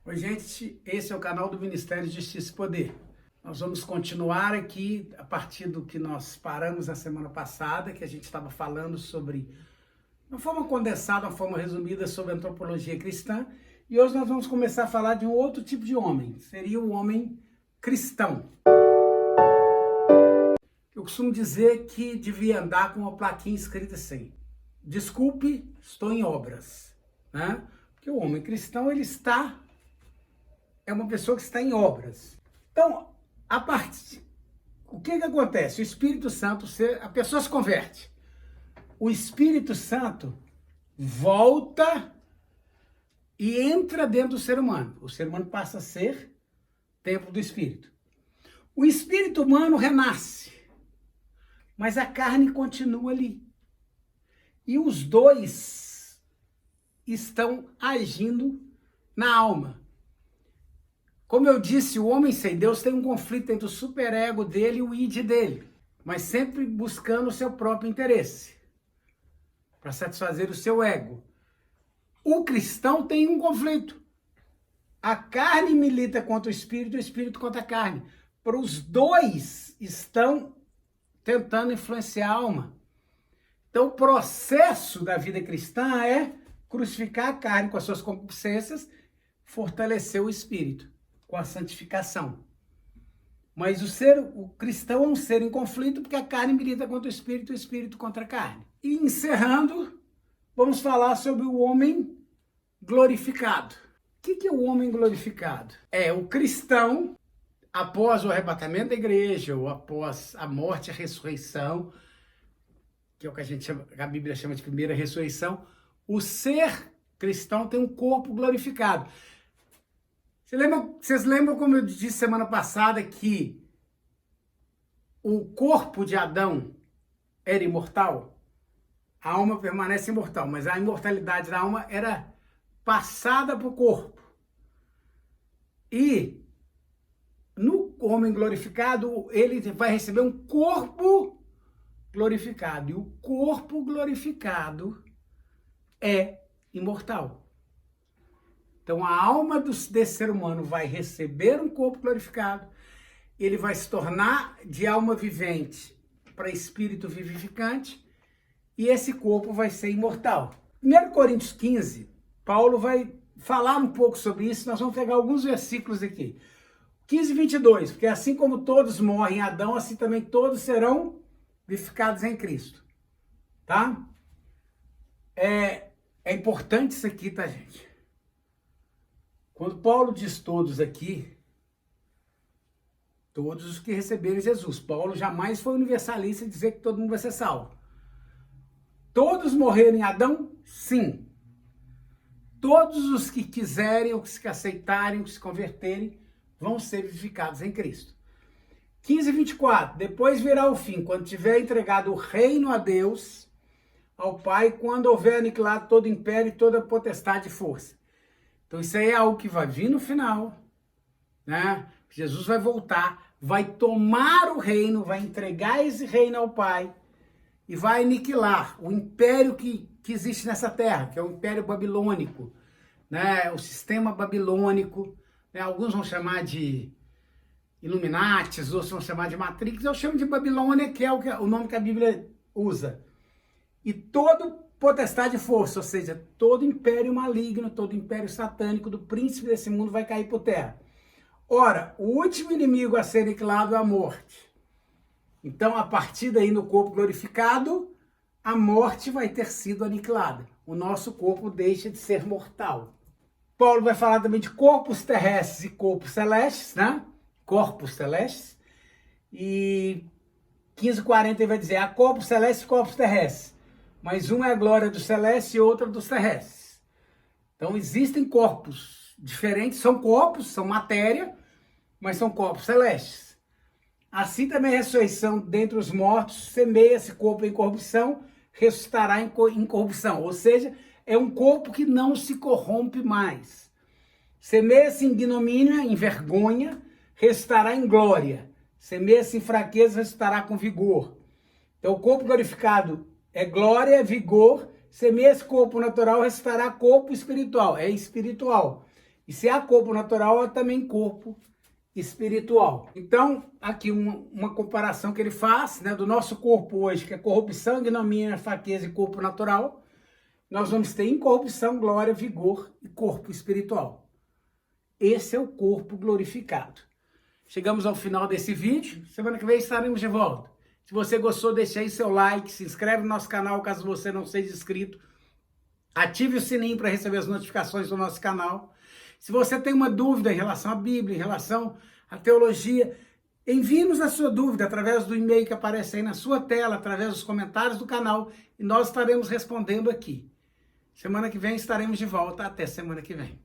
Oi, gente, esse é o canal do Ministério de Justiça e Poder. Nós vamos continuar aqui a partir do que nós paramos na semana passada, que a gente estava falando sobre, de uma forma condensada, uma forma resumida, sobre a antropologia cristã. E hoje nós vamos começar a falar de um outro tipo de homem, seria o homem cristão. Eu costumo dizer que devia andar com uma plaquinha escrita assim: desculpe, estou em obras, né? Porque o homem cristão, é uma pessoa que está em obras. Então, o que acontece? O Espírito Santo, a pessoa se converte. O Espírito Santo volta e entra dentro do ser humano. O ser humano passa a ser templo do Espírito. O espírito humano renasce, mas a carne continua ali. E os dois estão agindo na alma. Como eu disse, o homem sem Deus tem um conflito entre o superego dele e o id dele, mas sempre buscando o seu próprio interesse, para satisfazer o seu ego. O cristão tem um conflito. A carne milita contra o espírito contra a carne. Para os dois estão tentando influenciar a alma. Então, o processo da vida cristã é crucificar a carne com as suas concupiscências, fortalecer o espírito com a santificação. Mas o cristão é um ser em conflito, porque a carne milita contra o espírito contra a carne. E encerrando, vamos falar sobre o homem glorificado. O que é o homem glorificado? É o cristão, após o arrebatamento da igreja, ou após a morte e a ressurreição, que é o que a Bíblia chama de primeira ressurreição, o ser cristão tem um corpo glorificado. Vocês lembram como eu disse semana passada que o corpo de Adão era imortal? A alma permanece imortal, mas a imortalidade da alma era passada para o corpo. E no homem glorificado, ele vai receber um corpo glorificado. E o corpo glorificado é imortal. Então, a alma desse ser humano vai receber um corpo glorificado, ele vai se tornar de alma vivente para espírito vivificante, e esse corpo vai ser imortal. 1 Coríntios 15, Paulo vai falar um pouco sobre isso, nós vamos pegar alguns versículos aqui. 15, 22, porque assim como todos morrem em Adão, assim também todos serão vivificados em Cristo. Tá? É importante isso aqui, tá, gente? Quando Paulo diz todos aqui, todos os que receberam Jesus. Paulo jamais foi universalista e dizer que todo mundo vai ser salvo. Todos morreram em Adão? Sim. Todos os que quiserem, ou que se aceitarem, ou que se converterem, vão ser vivificados em Cristo. 15, 24. Depois virá o fim, quando tiver entregado o reino a Deus, ao Pai, quando houver aniquilado todo império e toda potestade e força. Então isso aí é algo que vai vir no final, né? Jesus vai voltar, vai tomar o reino, vai entregar esse reino ao Pai e vai aniquilar o império que existe nessa terra, que é o Império Babilônico, né? O sistema babilônico, né? Alguns vão chamar de Illuminatis, outros vão chamar de Matrix, eu chamo de Babilônia, que é o nome que a Bíblia usa. E todo potestade e força, ou seja, todo império maligno, todo império satânico do príncipe desse mundo vai cair por terra. Ora, o último inimigo a ser aniquilado é a morte. Então, a partir daí, no corpo glorificado, a morte vai ter sido aniquilada. O nosso corpo deixa de ser mortal. Paulo vai falar também de corpos terrestres e corpos celestes, né? Corpos celestes. E 15:40 ele vai dizer, há corpos celestes e corpos terrestres. Mas um é a glória do celeste e outro dos terrestres. Então existem corpos diferentes, são corpos, são matéria, mas são corpos celestes. Assim também a ressurreição dentre os mortos, semeia-se corpo em corrupção, ressuscitará em incorrupção. Ou seja, é um corpo que não se corrompe mais. Semeia-se em ignomínia, em vergonha, ressuscitará em glória. Semeia-se em fraqueza, ressuscitará com vigor. Então o corpo glorificado é glória, é vigor, semeia esse corpo natural, ressuscitará corpo espiritual, é espiritual. E se há corpo natural, há também corpo espiritual. Então, aqui uma comparação que ele faz, né, do nosso corpo hoje, que é corrupção, ignomínia, fraqueza e corpo natural, nós vamos ter incorrupção, glória, vigor e corpo espiritual. Esse é o corpo glorificado. Chegamos ao final desse vídeo. Semana que vem estaremos de volta. Se você gostou, deixe aí seu like, se inscreve no nosso canal caso você não seja inscrito. Ative o sininho para receber as notificações do nosso canal. Se você tem uma dúvida em relação à Bíblia, em relação à teologia, envie-nos a sua dúvida através do e-mail que aparece aí na sua tela, através dos comentários do canal, e nós estaremos respondendo aqui. Semana que vem estaremos de volta. Até semana que vem.